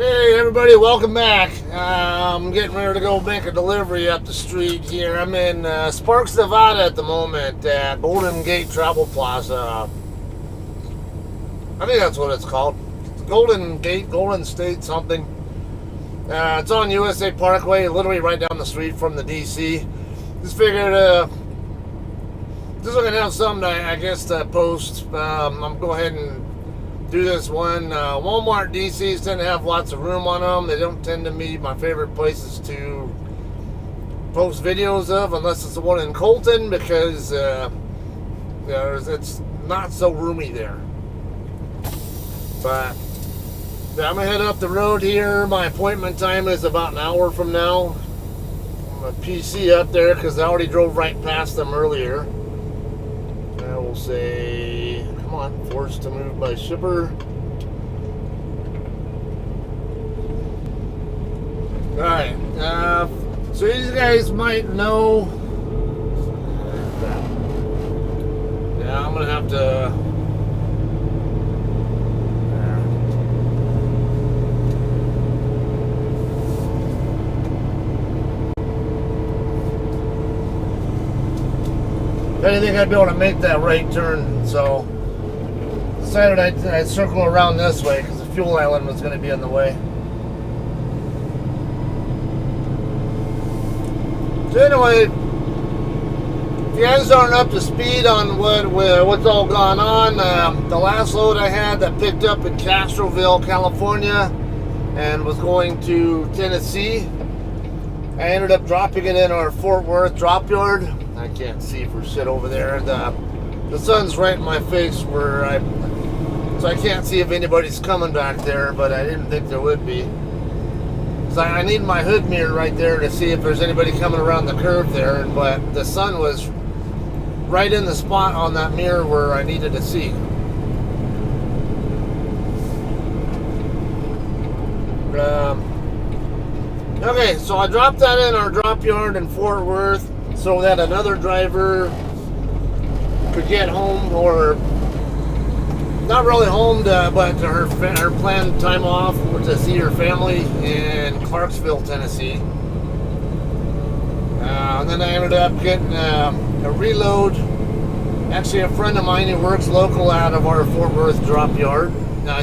Hey everybody, welcome back. I'm getting ready to go make a delivery up the street here. I'm in Sparks, Nevada at the moment at Golden Gate Travel Plaza. I think that's what it's called. Golden Gate, Golden State something. It's on USA Parkway, literally right down the street from the DC. Just figured just looking to have something I guess to post. I'm go ahead and do this one. Walmart DCs tend to have lots of room on them. They don't tend to be my favorite places to post videos of unless it's the one in Colton because it's not so roomy there. But I'm gonna head up the road here. My appointment time is about an hour from now. I'm a PC up there because I already drove right past them earlier. I will say, come on, forced to move by shipper. Alright, so these guys might know. Yeah, I'm gonna have to. I didn't think I'd be able to make that right turn, so decided I'd circle around this way because the fuel island was going to be in the way. So anyway, if you guys aren't up to speed on what's all gone on, the last load I had that picked up in Castroville, California, and was going to Tennessee, I ended up dropping it in our Fort Worth drop yard. I can't see for shit over there. The sun's right in my face so I can't see if anybody's coming back there, but I didn't think there would be. So I need my hood mirror right there to see if there's anybody coming around the curve there, but the sun was right in the spot on that mirror where I needed to see. Okay, so I dropped that in our drop yard in Fort Worth so that another driver could get home, or not really home, but to her planned time off to see her family in Clarksville, Tennessee. And then I ended up getting a reload. Actually, a friend of mine who works local out of our Fort Worth drop yard,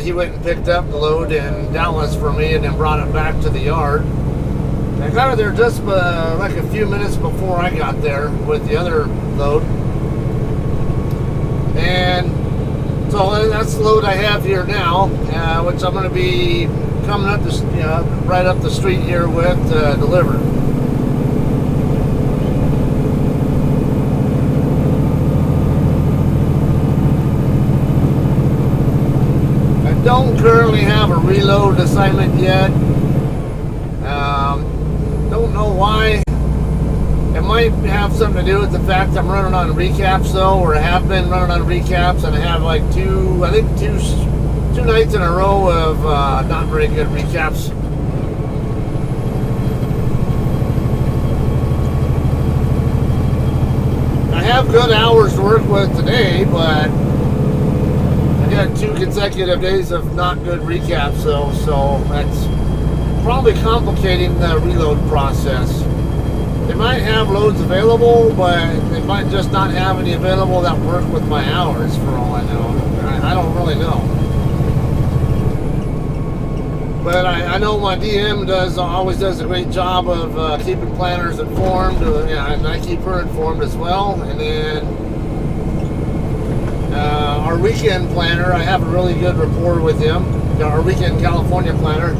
he went and picked up the load in Dallas for me and then brought it back to the yard. I got it there just like a few minutes before I got there with the other load. And so that's the load I have here now, which I'm going to be coming up right up the street here with to deliver. I don't currently have a reload assignment yet. Don't know why. It might have something to do with the fact I'm running on recaps though, or I have been running on recaps, and I have like two nights in a row of not very good recaps. I have good hours to work with today, but I got 2 consecutive days of not good recaps, so that's probably complicating the reload process. They might have loads available, but they might just not have any available that work with my hours, for all I know. I don't really know. But I know my DM always does a great job of keeping planners informed, and I keep her informed as well. And then our weekend planner, I have a really good rapport with him, our weekend California planner.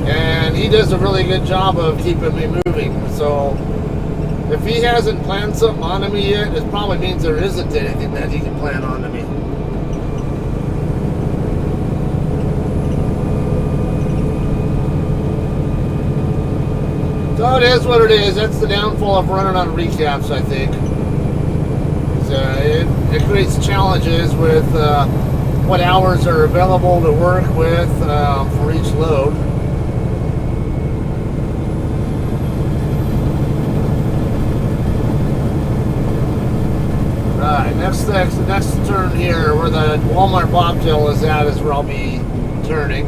And he does a really good job of keeping me moving. So if he hasn't planned something onto me yet, it probably means there isn't anything that he can plan onto me. So it is what it is. That's the downfall of running on recaps, I think. It creates challenges with what hours are available to work with for each load. Alright, next turn here, where the Walmart bobtail is at, is where I'll be turning.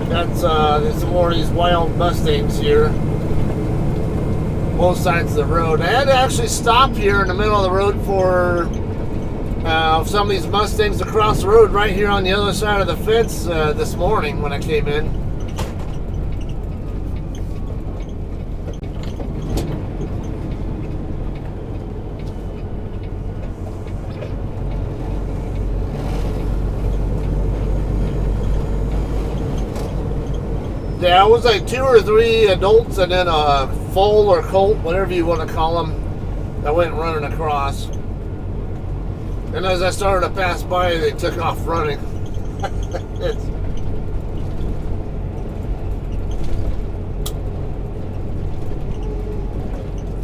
That's there's some more of these wild Mustangs here. Both sides of the road. I had to actually stop here in the middle of the road for some of these Mustangs across the road right here on the other side of the fence this morning when I came in. Yeah, it was like 2 or 3 adults and then a foal or colt, whatever you want to call them, that went running across. And as I started to pass by, they took off running.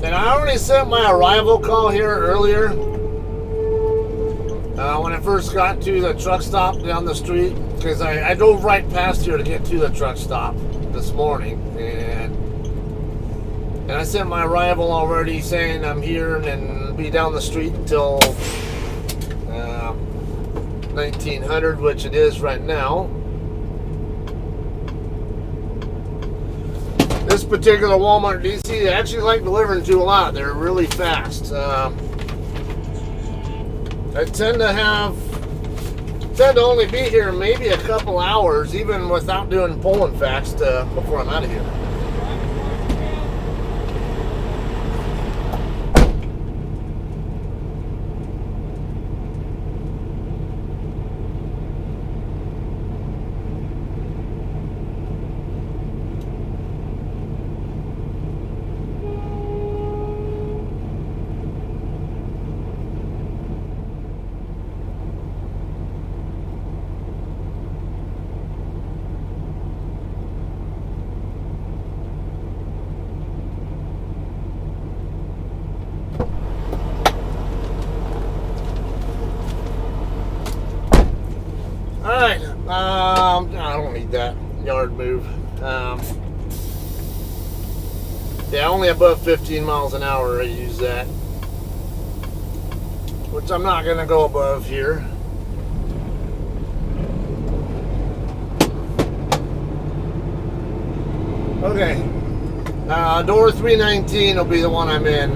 And I already sent my arrival call here earlier when I first got to the truck stop down the street, because I drove right past here to get to the truck stop this morning, and I sent my arrival already saying I'm here and be down the street until 1900, which it is right now. This particular Walmart DC, they actually like delivering to a lot. They're really fast. I tend to only be here maybe a couple hours, even without doing pulling fast before I'm out of here. Alright, I don't need that yard move. Yeah, only above 15 miles an hour I use that, which I'm not going to go above here. Okay, door 319 will be the one I'm in.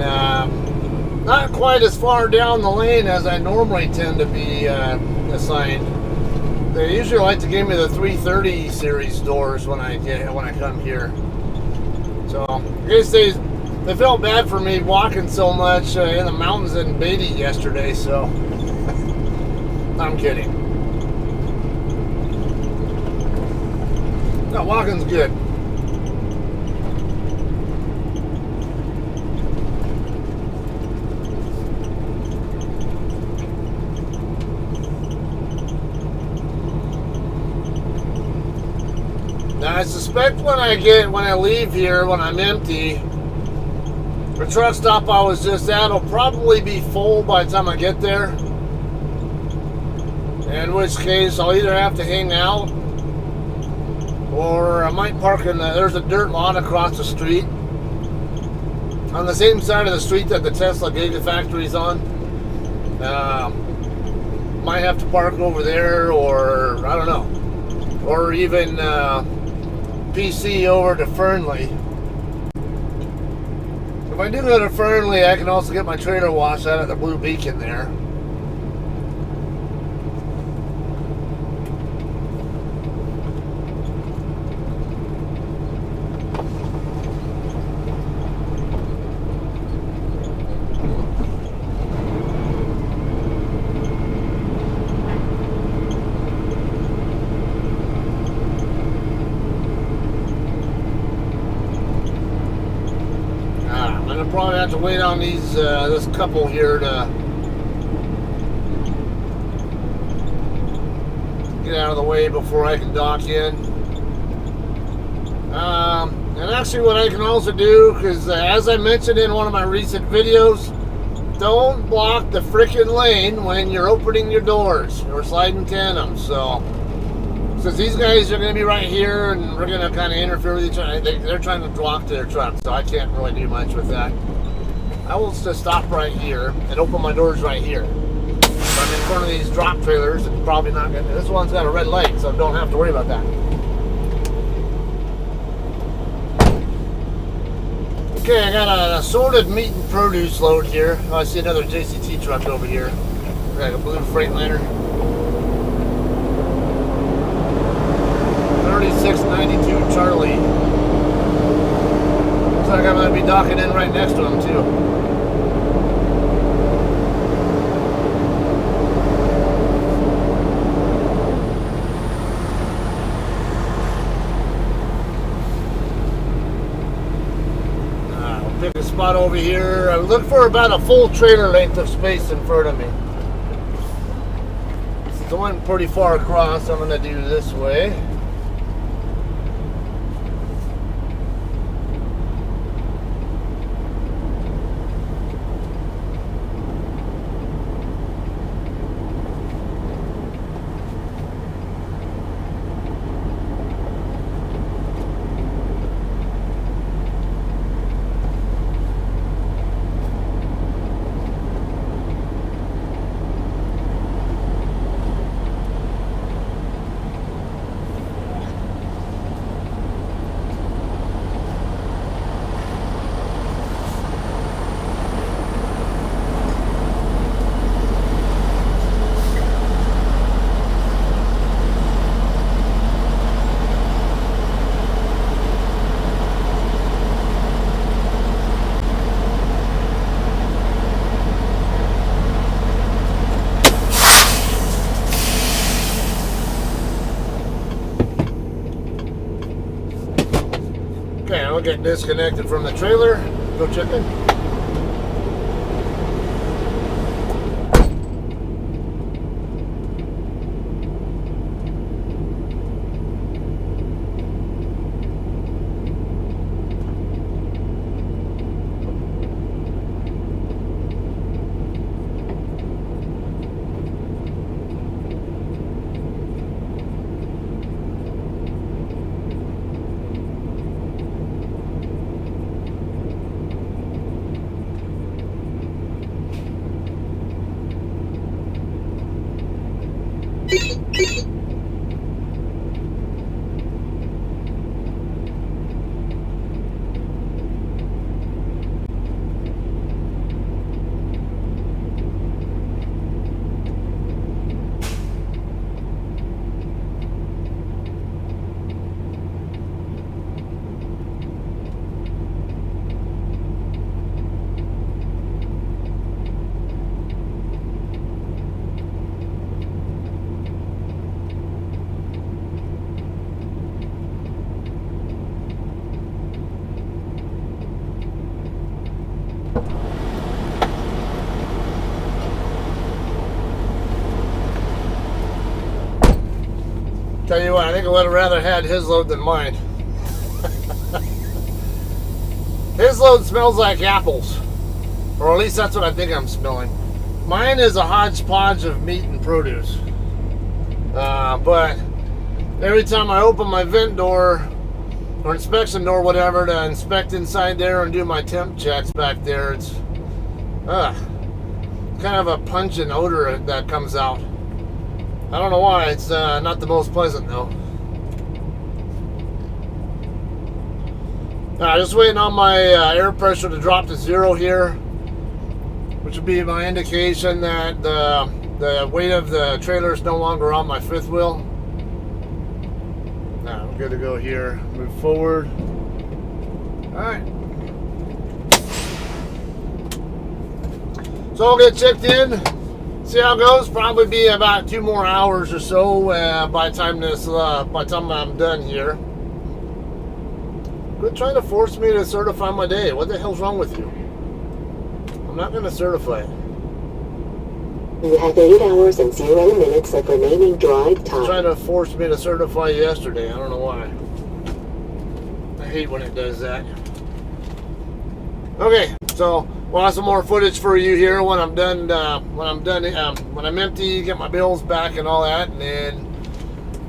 Not quite as far down the lane as I normally tend to be assigned. They usually like to give me the 330 series doors when I come here. So I guess they felt bad for me walking so much in the mountains in Beatty yesterday. So I'm kidding. No, walking's good. Now I suspect when I leave here, when I'm empty, the truck stop I was just at will probably be full by the time I get there. In which case I'll either have to hang out, or I might park in there's a dirt lot across the street, on the same side of the street that the Tesla Gigafactory's on. Might have to park over there, or I don't know, or even PC over to Fernley. If I do go to Fernley, I can also get my trailer washed out at the Blue Beacon there. I'm gonna probably have to wait on these this couple here to get out of the way before I can dock in. And actually, what I can also do, because as I mentioned in one of my recent videos, don't block the freaking lane when you're opening your doors or sliding tandems. So, since these guys are going to be right here and we're going to kind of interfere with each other, they're trying to block their truck, so I can't really do much with that. I will just stop right here and open my doors right here. If I'm in front of these drop trailers, it's probably not going to. This one's got a red light, so don't have to worry about that. Okay, I got an assorted meat and produce load here. Oh, I see another JCT truck over here. Like a blue Freightliner. 3692 Charlie. Looks like I'm going to be docking in right next to him too. Pick a spot over here. I look for about a full trailer length of space in front of me. It's going pretty far across, so I'm going to do this way. Okay, I'll get disconnected from the trailer. Go check in. Tell you what, I think I would have rather had his load than mine. His load smells like apples. Or at least that's what I think I'm smelling. Mine is a hodgepodge of meat and produce. But every time I open my vent door or inspection door, whatever, to inspect inside there and do my temp checks back there, it's kind of a pungent odor that comes out. I don't know why. It's not the most pleasant though. Just waiting on my air pressure to drop to 0 here, which would be my indication that the weight of the trailer is no longer on my fifth wheel. I'm good to go here. Move forward. Alright. So I'll get checked in. See how it goes. Probably be about 2 more hours or so by the time I'm done here. Quit trying to force me to certify my day. What the hell's wrong with you? I'm not going to certify it. You have 8 hours and 0 minutes of remaining drive time. Trying to force me to certify yesterday. I don't know why. I hate when it does that. Okay, so we'll have some more footage for you here when I'm done. When I'm empty, get my bills back and all that, and then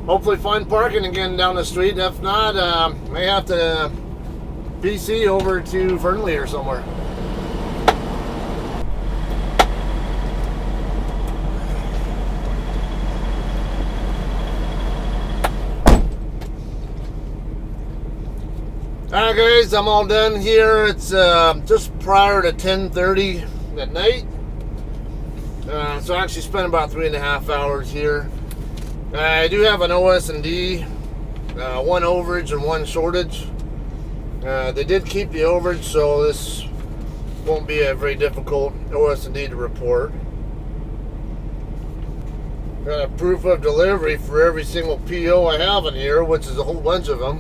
hopefully find parking again down the street. If not, may have to PC over to Fernley or somewhere. Alright guys, I'm all done here. It's just prior to 10:30 at night. So I actually spent about 3.5 hours here. I do have an OS&D, one overage and one shortage. They did keep the overage, so this won't be a very difficult OS&D to report. Got a proof of delivery for every single PO I have in here, which is a whole bunch of them.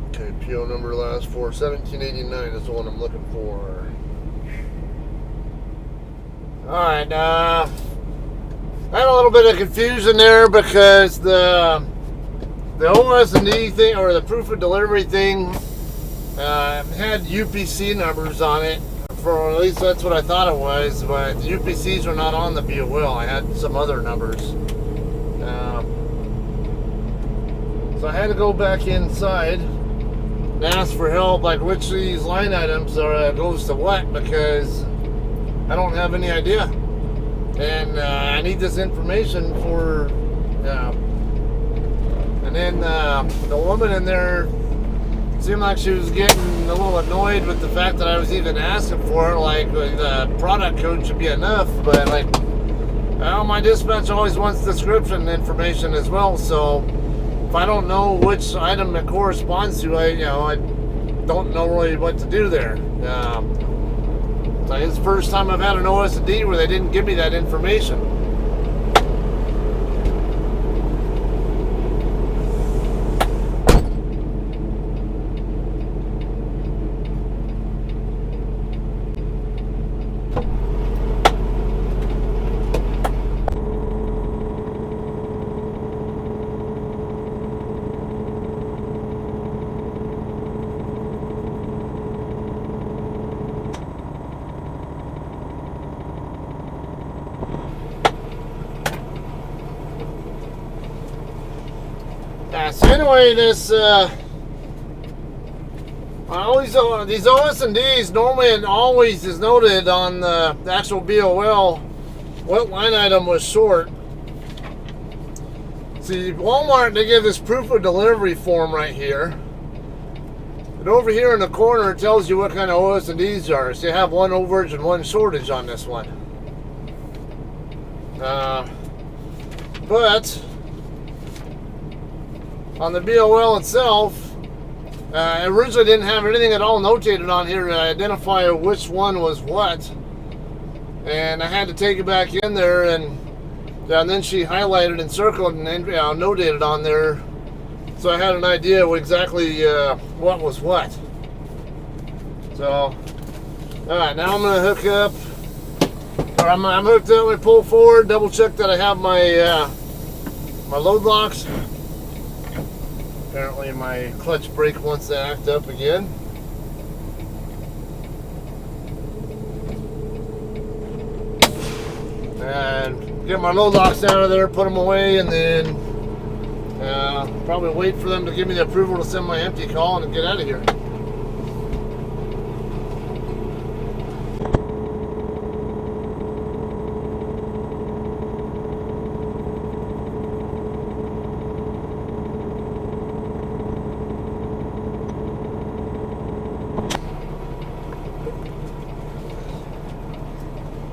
Okay, PO number last four, 1789 is the one I'm looking for. Alright, I had a little bit of confusion there because the OS&D thing, or the proof of delivery thing, had UPC numbers on it. For at least that's what I thought it was, but the UPCs are not on the BOL. I had some other numbers. So I had to go back inside and ask for help, like which of these line items are goes to what, because I don't have any idea. And I need this information for, and then the woman in there seemed like she was getting a little annoyed with the fact that I was even asking for it, like the product code should be enough, but like, well, my dispatch always wants description information as well, so if I don't know which item it corresponds to, I don't know really what to do there. So it's the first time I've had an OS&D where they didn't give me that information. So anyway, this these OS&Ds normally and always is noted on the actual BOL what line item was short. See, Walmart, they give this proof of delivery form right here, and over here in the corner it tells you what kind of OS&Ds are. So you have one overage and one shortage on this one. But on the BOL itself, I originally didn't have anything at all notated on here to identify which one was what, and I had to take it back in there, and then she highlighted and circled and notated on there, so I had an idea of exactly what was what. So, all right, now I'm gonna hook up, or I'm hooked up. We pull forward, double check that I have my my load locks. Apparently my clutch brake wants to act up again. And get my load locks out of there, put them away, and then probably wait for them to give me the approval to send my empty call and get out of here.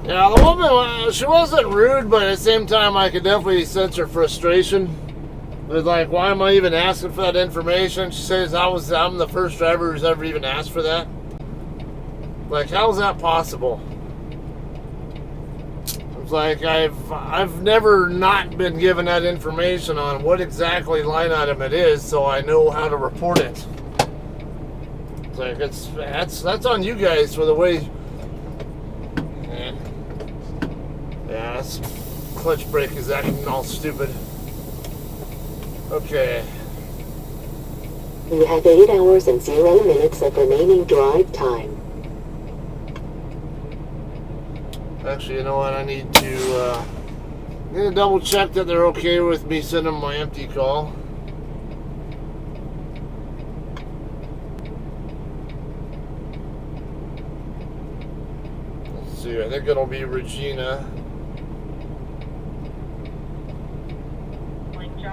Yeah, the woman, she wasn't rude, but at the same time, I could definitely sense her frustration. It was like, why am I even asking for that information? She says I'm the first driver who's ever even asked for that. Like, how is that possible? It's like I've never not been given that information on what exactly line item it is, so I know how to report it. It's like that's on you guys for the way. Yeah, this clutch brake is acting all stupid. Okay. You have 8 hours and 0 minutes of remaining drive time. Actually, you know what? I need to double check that they're okay with me sending my empty call. Let's see. I think it'll be Regina.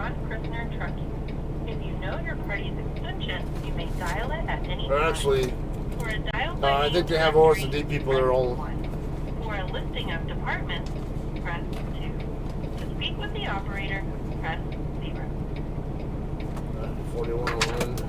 John Christner Trucking. If you know your party's extension, you may dial it at any Or time. actually, For a dial I think they have OS&D people their own. For a listing of departments, press 2. To speak with the operator, press 0. 4101.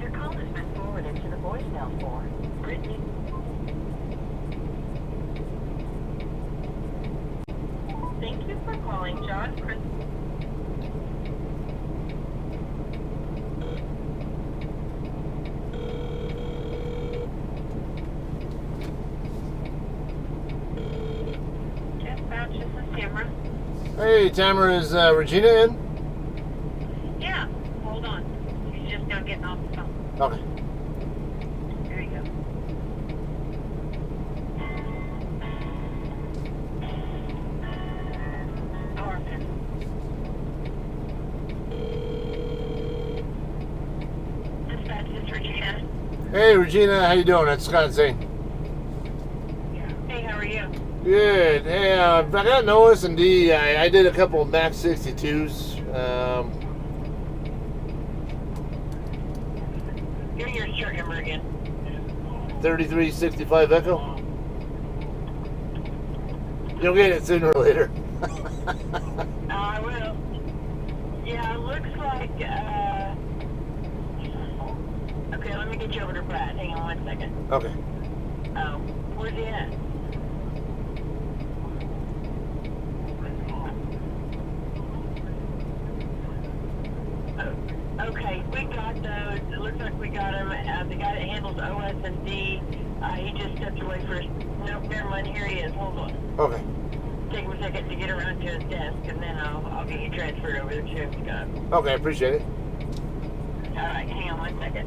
Your call has been forwarded to the voicemail for Brittany. Thank you for calling John Chris. Dispatch, this is Tamara. Hey, Tamara, is Regina in? Yeah, hold on. She's just now getting off the phone. Okay. There you go. Orphan. Dispatch, this is Regina. Hey, Regina, how you doing? That's Scott Zane. Hey, how are you? Good. Hey, I got an OS&D. I did a couple of Max 62s. Give me your shirt number again. 3365 Echo. You'll get it sooner or later. I will. Yeah, it looks like, okay, let me get you over to Brad. Hang on 1 second. Okay. Oh, where's he at? Okay, we got those. It looks like we got them. The guy that handles OS&D, he just stepped away for nope, never mind. Here he is. Hold on. Okay. Take him a second to get around to his desk, and then I'll get you transferred over to him, Scott. Okay, I appreciate it. All right, hang on 1 second.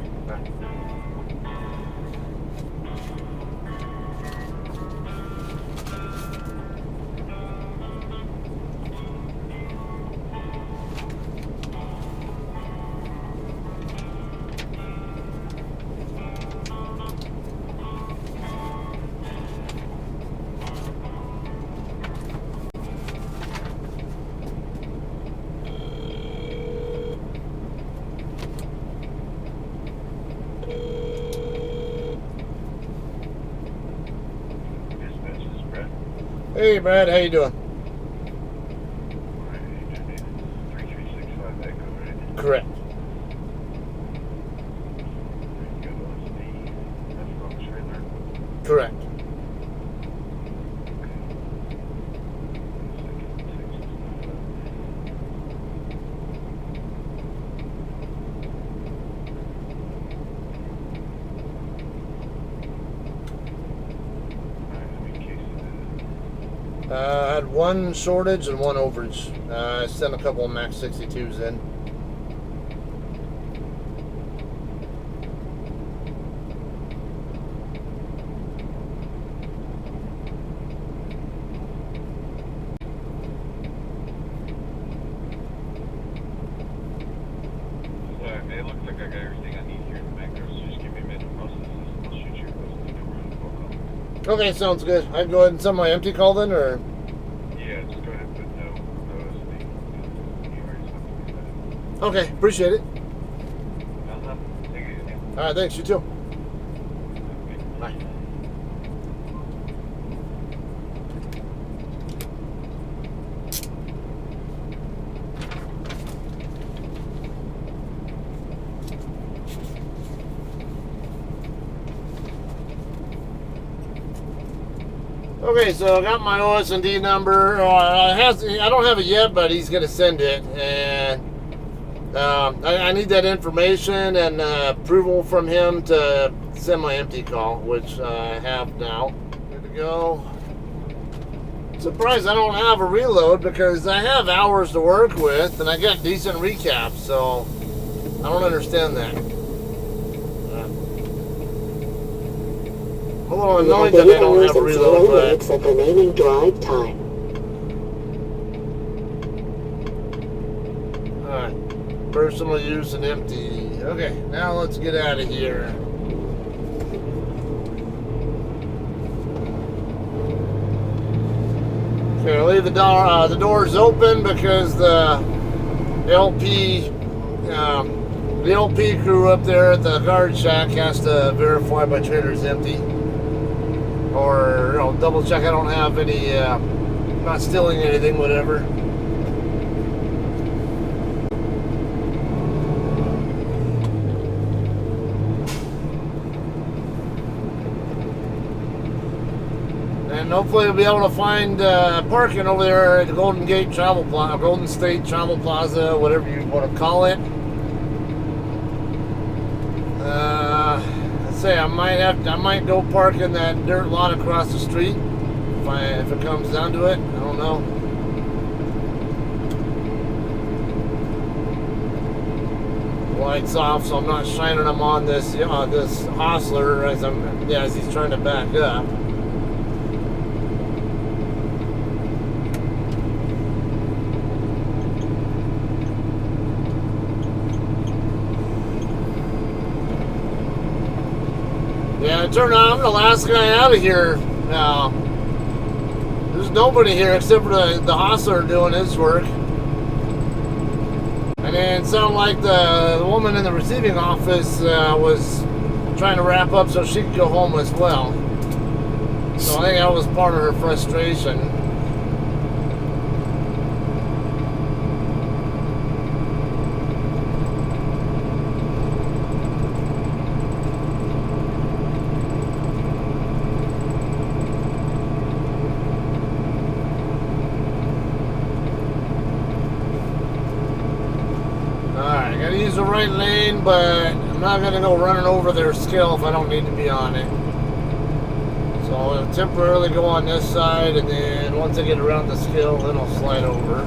Hey, Brad, how you doing? 3365 Echo, right? Correct. That's Robert's trailer. Correct. I had one shortage and one overage. I sent a couple of Max 62s in. It looks like I got everything I need here in the macros. So just give me a minute to process this and I'll shoot you across the number on the phone call. Okay, sounds good. I can go ahead and send my empty call then, or? Yeah, just go ahead and put no OSD. You already sent me that. Okay, appreciate it. Take it easy. All right, thanks. You too. Bye. Okay, so I got my OS&D number. I don't have it yet, but he's gonna send it, and I need that information and approval from him to send my empty call, which I have now. Good to go. Surprised I don't have a reload because I have hours to work with and I got decent recaps, so I don't understand that. I'm a little You annoyed have that 8 I don't hours have a and 0 reload, but minutes of remaining drive time. alright. Personal use and empty. Okay, now let's get out of here. Okay, I'll leave the doors open because the LP crew up there at the guard shack has to verify my trailer's empty, or double check I don't have any, not stealing anything, whatever. And hopefully we'll be able to find parking over there at the Golden State Travel Plaza, whatever you want to call it. Let's say I might go park in that dirt lot across the street if it comes down to it. I don't know. Lights off, so I'm not shining them on this this hostler as he's trying to back up. Yeah, it turned out I'm the last guy out of here now. There's nobody here except for the hostler doing his work. And then it sounded like the woman in the receiving office was trying to wrap up so she could go home as well. So I think that was part of her frustration. Alright, I gotta use the right lane, but I'm not gonna go running over their skill if I don't need to be on it. So I'll temporarily go on this side, and then once I get around the skill, then I'll slide over.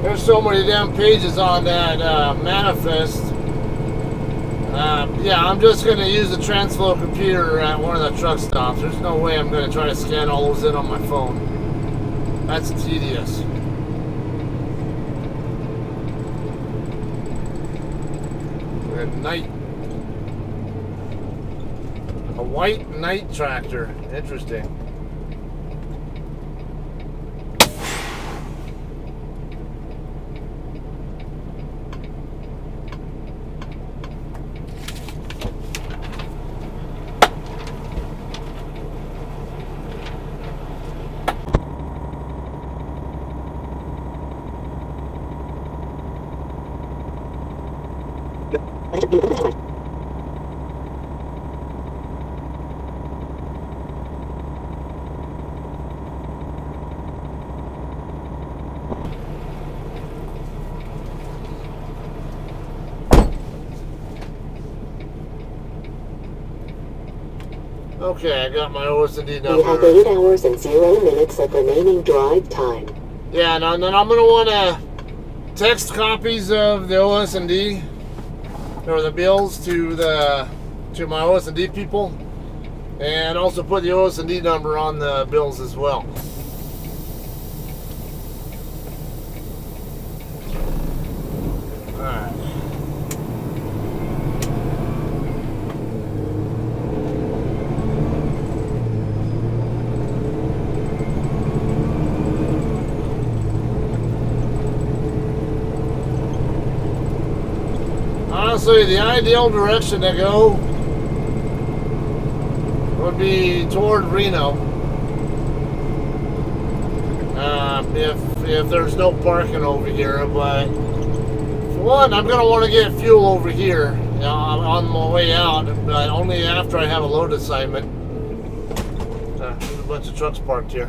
There's so many damn pages on that manifest. Yeah, I'm just going to use the TransFlow computer at one of the truck stops. There's no way I'm going to try to scan all those in on my phone. That's tedious. A white night tractor. Interesting. Okay, I got my OS&D number. You have 8 hours and 0 minutes of remaining drive time. Yeah, and then I'm going to want to text copies of the OS&D or the bills to my OS&D people, and also put the OS&D number on the bills as well. All right. Honestly, the ideal direction to go would be toward Reno. If there's no parking over here, but for one, I'm gonna want to get fuel over here, on my way out, but only after I have a load assignment. bunch of trucks parked here.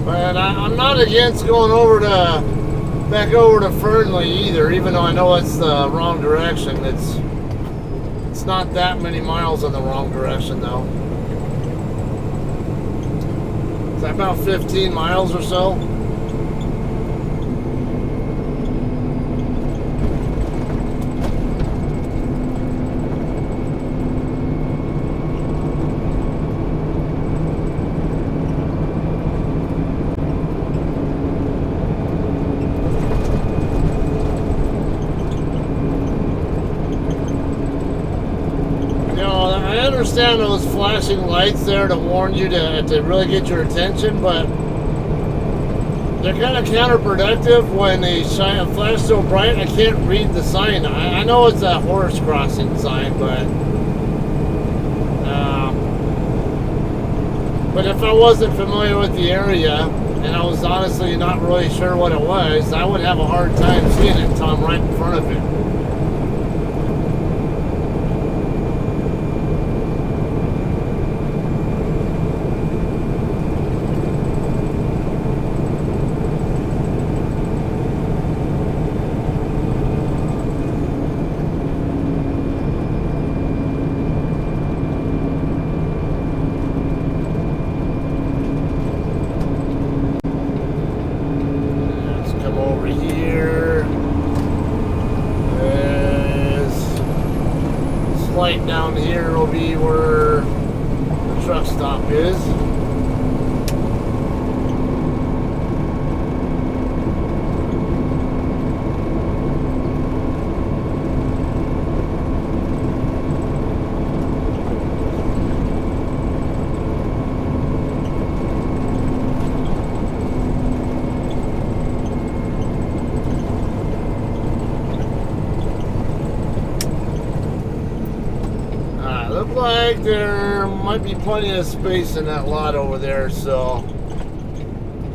But I'm not against going back over to Fernley either, even though I know it's the wrong direction. It's not that many miles in the wrong direction though. Is that about 15 miles or so? I understand those flashing lights there to warn you to really get your attention, but they're kind of counterproductive when they flash so bright I can't read the sign. I know it's a horse crossing sign, but if I wasn't familiar with the area and I was honestly not really sure what it was, I would have a hard time seeing it until I'm right in front of it. Light down here will be where the truck stop is. Look like there might be plenty of space in that lot over there, so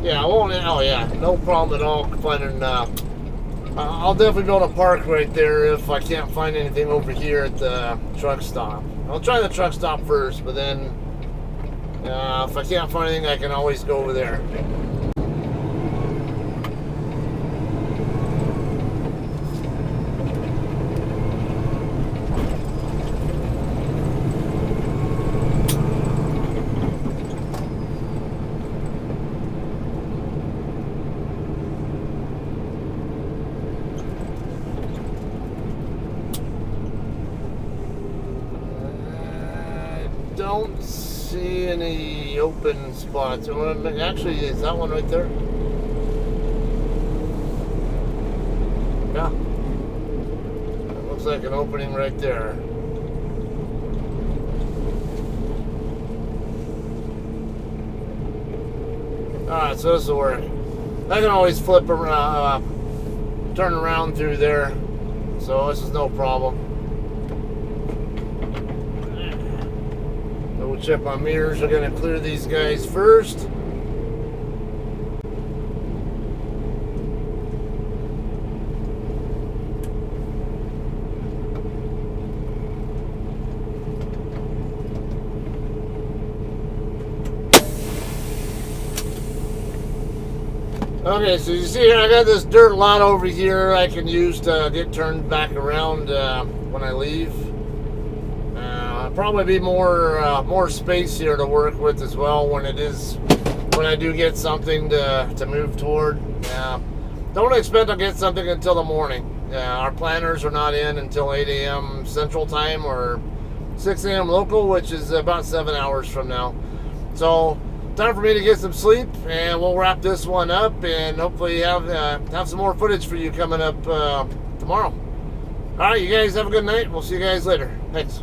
yeah, I won't. Oh yeah, no problem at all finding. I'll definitely go to park right there if I can't find anything over here at the truck stop. I'll try the truck stop first, but then if I can't find anything, I can always go over there. Don't see any open spots. Actually, is that one right there? Yeah. That looks like an opening right there. Alright, so this will work. I can always flip around, turn around through there. So this is no problem. We'll check my mirrors. We're going to clear these guys first. Okay, so you see here, I got this dirt lot over here I can use to get turned back around when I leave. Probably be more space here to work with as well when I do get something to move toward. Don't expect I'll get something until the morning. Our planners are not in until 8 a.m. Central Time or 6 a.m. local, which is about 7 hours from now. So time for me to get some sleep, and we'll wrap this one up and hopefully have some more footage for you coming up tomorrow. All right, you guys have a good night. We'll see you guys later. Thanks.